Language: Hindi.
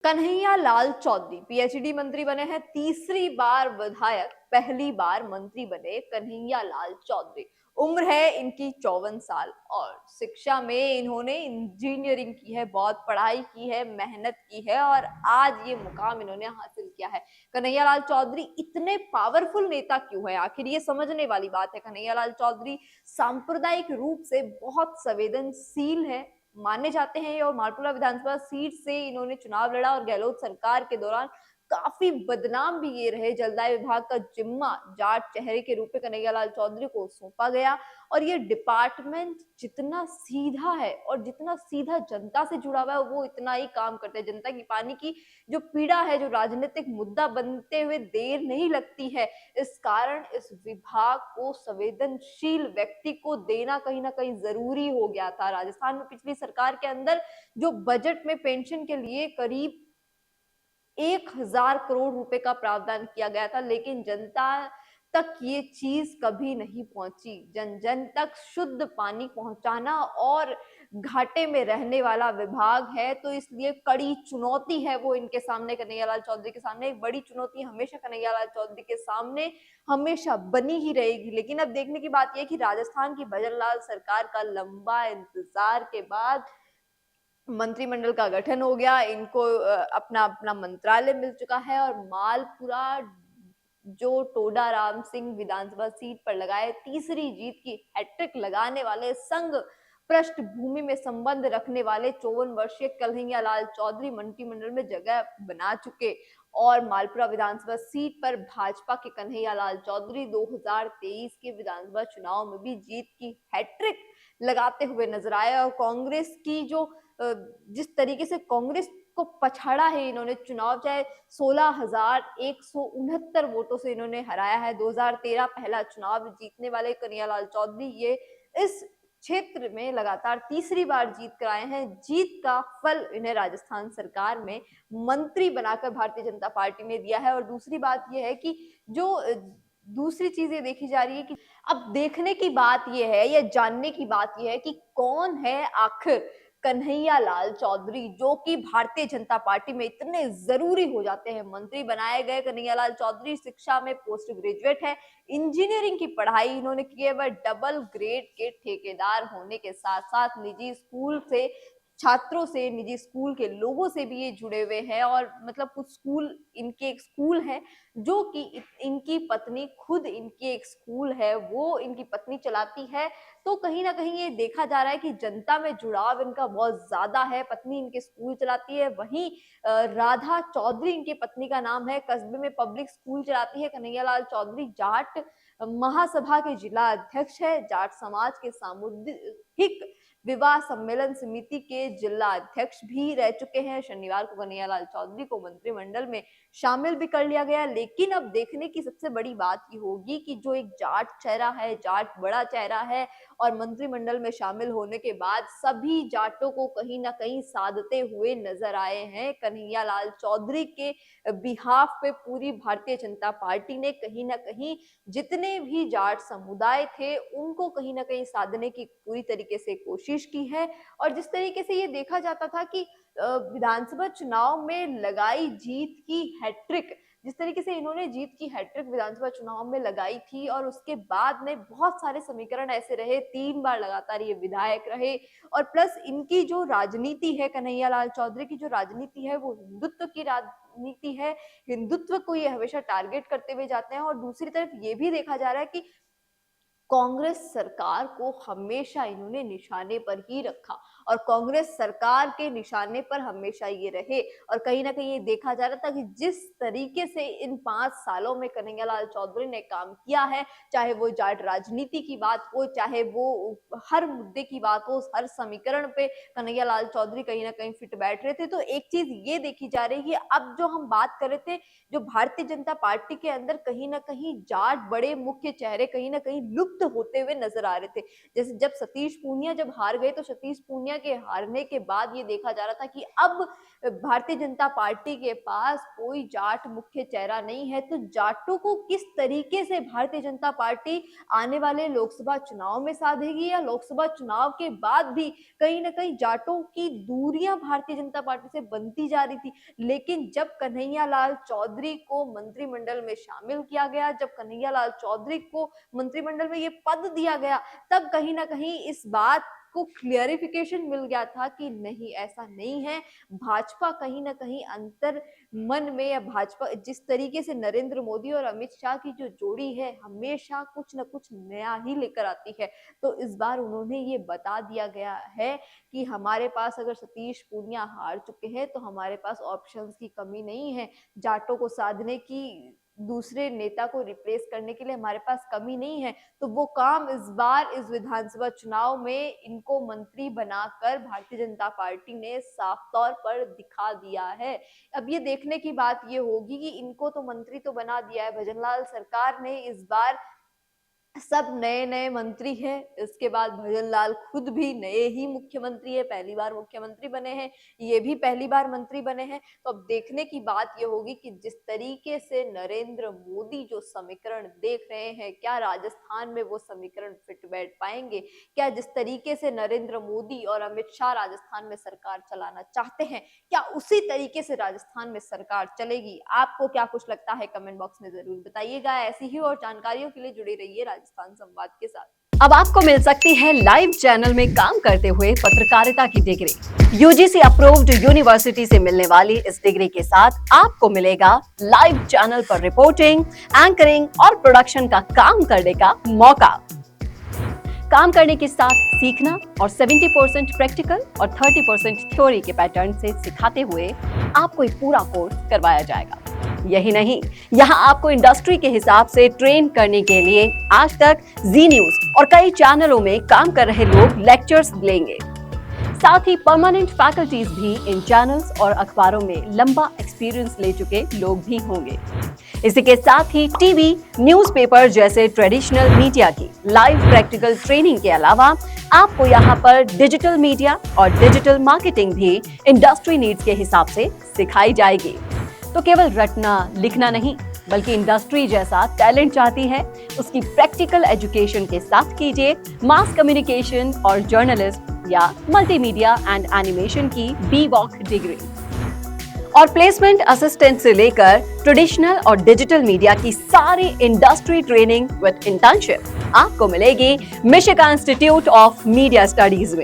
कन्हैया लाल चौधरी पीएचडी मंत्री बने हैं, तीसरी बार विधायक, पहली बार मंत्री बने कन्हैया लाल चौधरी। उम्र है इनकी 54 साल और शिक्षा में इन्होंने इंजीनियरिंग की है, बहुत पढ़ाई की है, मेहनत की है और आज ये मुकाम इन्होंने हासिल किया है। कन्हैया लाल चौधरी इतने पावरफुल नेता क्यों है, आखिर ये समझने वाली बात है। कन्हैया लाल चौधरी सांप्रदायिक रूप से बहुत संवेदनशील है माने जाते हैं और मालपुरा विधानसभा सीट से इन्होंने चुनाव लड़ा और गहलोत सरकार के दौरान काफी बदनाम भी ये रहे। जलदाय विभाग का जिम्मा जाट चेहरे के रूप में कन्हैया लाल चौधरी को सौंपा गया और ये डिपार्टमेंट जितना सीधा है और जितना सीधा जनता से जुड़ा हुआ है वो इतना ही काम करते हैं। जनता की पानी की जो पीड़ा है, जो राजनीतिक मुद्दा बनते हुए देर नहीं लगती है, इस कारण इस विभाग को संवेदनशील व्यक्ति को देना कहीं ना कहीं जरूरी हो गया था। राजस्थान में पिछली सरकार के अंदर जो बजट में पेंशन के लिए करीब 1,000 करोड़ रुपए का प्रावधान किया गया था, लेकिन जनता तक ये चीज कभी नहीं पहुंची। जन जन तक शुद्ध पानी पहुंचाना और घाटे में रहने वाला विभाग है, तो इसलिए कड़ी चुनौती है वो इनके सामने, कन्हैया लाल चौधरी के सामने। एक बड़ी चुनौती हमेशा कन्हैया लाल चौधरी के सामने हमेशा बनी ही रहेगी। लेकिन अब देखने की बात यह कि राजस्थान की भजनलाल सरकार का लंबा इंतजार के बाद मंत्रिमंडल का गठन हो गया। इनको अपना अपना मंत्रालय मिल चुका है और मालपुरा जो टोडा राम सिंह विधानसभा सीट पर लगाए तीसरी जीत की हैट्रिक लगाने वाले, संघ पृष्ठभूमि में संबंध रखने वाले 54 वर्षीय कन्हैया लाल चौधरी मंत्रिमंडल में जगह बना चुके और मालपुरा विधानसभा सीट पर भाजपा के कन्हैया लाल चौधरी 2023 के विधानसभा चुनाव में भी जीत की हैट्रिक लगाते हुए नजर आए। और कांग्रेस की जो जिस तरीके से कांग्रेस को पछाड़ा है इन्होंने, चुनाव चाहे 16,169 वोटों से इन्होंने हराया है। 2013 पहला चुनाव जीतने वाले कन्हैया लाल चौधरी ये इस क्षेत्र में लगातार तीसरी बार जीत कर आए हैं। जीत का फल इन्हें राजस्थान सरकार में मंत्री बनाकर भारतीय जनता पार्टी ने दिया है। और दूसरी बात यह है कि जो दूसरी चीज ये देखी जा रही है कि अब देखने की बात यह है या जानने की बात यह है कि कौन है आखिर कन्हैया लाल चौधरी, जो कि भारतीय जनता पार्टी में इतने जरूरी हो जाते हैं। मंत्री बनाए गए कन्हैया लाल चौधरी शिक्षा में पोस्ट ग्रेजुएट है, इंजीनियरिंग की पढ़ाई इन्होंने की है। वह डबल ग्रेड के ठेकेदार होने के साथ साथ निजी स्कूल से छात्रों से, निजी स्कूल के लोगों से भी ये जुड़े हुए हैं। और मतलब कुछ स्कूल, इनके एक स्कूल है जो कि इनकी पत्नी खुद, इनकी एक स्कूल है वो इनकी पत्नी चलाती है। तो कहीं ना कहीं ये देखा जा रहा है कि जनता में जुड़ाव इनका बहुत ज्यादा है। पत्नी इनके स्कूल चलाती है। वहीं राधा चौधरी इनकी पत्नी का नाम है, कस्बे में पब्लिक स्कूल चलाती है। कन्हैया लाल चौधरी जाट महासभा के जिला अध्यक्ष है, जाट समाज के सामुदायिक विवाह सम्मेलन समिति के जिला अध्यक्ष भी रह चुके हैं। शनिवार को कन्हैया लाल चौधरी को मंत्रिमंडल में शामिल भी कर लिया गया। लेकिन अब देखने की सबसे बड़ी बात ये होगी कि जो एक जाट चेहरा है, जाट बड़ा चेहरा है और मंत्रिमंडल में शामिल होने के बाद सभी जाटों को कहीं ना कहीं साधते हुए नजर आए हैं। कन्हैया लाल चौधरी के बिहाफ पे पूरी भारतीय जनता पार्टी ने कहीं ना कहीं जितने भी जाट समुदाय थे उनको कहीं ना कहीं साधने की पूरी तरीके से कोशिश की है। और जिस तरीके से ये देखा जाता था कि विधानसभा चुनाव में लगाई जीत की हैट्रिक, जिस तरीके से इन्होंने जीत की हैट्रिक विधानसभा चुनाव में लगाई थी और उसके बाद में बहुत सारे समीकरण ऐसे रहे, 3 बार लगातार ये विधायक रहे और प्लस इनकी जो राजनीति है, कन्हैया लाल चौधरी की जो राजनीति है वो हिंदुत्व की राजनीति है। हिंदुत्व को ये हमेशा टारगेट करते हुए जाते हैं। और दूसरी तरफ ये भी देखा जा रहा है कि कांग्रेस सरकार को हमेशा इन्होंने निशाने पर ही रखा और कांग्रेस सरकार के निशाने पर हमेशा ये रहे। और कहीं ना कहीं ये देखा जा रहा था कि जिस तरीके से इन 5 सालों में कन्हैया लाल चौधरी ने काम किया है, चाहे वो जाट राजनीति की बात हो, चाहे वो हर मुद्दे की बात हो, हर समीकरण पे कन्हैया लाल चौधरी कहीं ना कहीं फिट बैठ रहे थे। तो एक चीज ये देखी जा रही है कि अब जो हम बात कर रहे थे, जो भारतीय जनता पार्टी के अंदर कहीं ना कहीं जाट बड़े मुख्य चेहरे कहीं ना कहीं लुप्त युद्ध होते हुए नजर आ रहे थे। जैसे जब सतीश पूनिया जब हार गए तो सतीश पूनिया के हारने के बाद ये देखा जा रहा था कि अब भारतीय जनता पार्टी के पास कोई जाट मुख्य चेहरा नहीं है, तो जाटों को किस तरीके से भारतीय जनता पार्टी आने वाले लोकसभा चुनाव में साधेगी, या लोकसभा चुनाव के बाद भी कहीं ना कहीं जाटों की दूरियां भारतीय जनता पार्टी से बनती जा रही थी। लेकिन जब कन्हैया लाल चौधरी को मंत्रिमंडल में शामिल किया गया, जब कन्हैया लाल चौधरी को मंत्रिमंडल में ये पद दिया गया, तब कहीं ना कहीं इस बात को क्लियरिफिकेशन मिल गया था कि नहीं, ऐसा नहीं है। भाजपा कहीं ना कहीं अंतर मन में, या भाजपा जिस तरीके से नरेंद्र मोदी और अमित शाह की जो जोड़ी है हमेशा कुछ न कुछ नया ही लेकर आती है, तो इस बार उन्होंने ये बता दिया गया है कि हमारे पास अगर सतीश पूनिया हार चुके हैं तो हमारे पास ऑप्शंस की कमी नहीं है, जाटों को साधने की, दूसरे नेता को रिप्लेस करने के लिए हमारे पास कमी नहीं है। तो वो काम इस बार इस विधानसभा चुनाव में इनको मंत्री बनाकर भारतीय जनता पार्टी ने साफ तौर पर दिखा दिया है। अब ये देखने की बात ये होगी कि इनको तो मंत्री तो बना दिया है भजनलाल सरकार ने, इस बार सब नए नए मंत्री हैं। इसके बाद भजनलाल खुद भी नए ही मुख्यमंत्री है, पहली बार मुख्यमंत्री बने हैं, ये भी पहली बार मंत्री बने हैं। तो अब देखने की बात ये होगी कि जिस तरीके से नरेंद्र मोदी जो समीकरण देख रहे हैं, क्या राजस्थान में वो समीकरण फिट बैठ पाएंगे? क्या जिस तरीके से नरेंद्र मोदी और अमित शाह राजस्थान में सरकार चलाना चाहते हैं, क्या उसी तरीके से राजस्थान में सरकार चलेगी? आपको क्या कुछ लगता है, कमेंट बॉक्स में जरूर बताइएगा। ऐसी ही और जानकारियों के लिए जुड़े रहिए राजस्थान संवाद के साथ। अब आपको मिल सकती है लाइव चैनल में काम करते हुए पत्रकारिता की डिग्री। यूजीसी अप्रूव्ड यूनिवर्सिटी से मिलने वाली इस डिग्री के साथ आपको मिलेगा लाइव चैनल पर रिपोर्टिंग, एंकरिंग और प्रोडक्शन का काम करने का मौका। काम करने के साथ सीखना और 70% प्रैक्टिकल और 30% थ्योरी के पैटर्न से सिखाते हुए आपको एक पूरा कोर्स करवाया जाएगा। यही नहीं, यहाँ आपको इंडस्ट्री के हिसाब से ट्रेन करने के लिए आज तक जी न्यूज और कई चैनलों में काम कर रहे लोग लेक्चर्स लेंगे। साथ ही परमानेंट फैकल्टीज भी इन चैनल्स और अखबारों में लंबा एक्सपीरियंस ले चुके लोग भी होंगे। इसी के साथ ही टीवी, न्यूज़पेपर जैसे ट्रेडिशनल मीडिया की लाइव प्रैक्टिकल ट्रेनिंग के अलावा आपको यहाँ पर डिजिटल मीडिया और डिजिटल मार्केटिंग भी इंडस्ट्री नीड्स के हिसाब से सिखाई जाएगी। तो केवल रटना लिखना नहीं, बल्कि इंडस्ट्री जैसा टैलेंट चाहती है, उसकी प्रैक्टिकल एजुकेशन के साथ कीजिए मास कम्युनिकेशन और जर्नलिस्ट या मल्टीमीडिया एंड एनिमेशन की BVOC डिग्री। और प्लेसमेंट असिस्टेंट से लेकर ट्रेडिशनल और डिजिटल मीडिया की सारी इंडस्ट्री ट्रेनिंग विद इंटर्नशिप आपको मिलेगी Michigan institute of media studies में।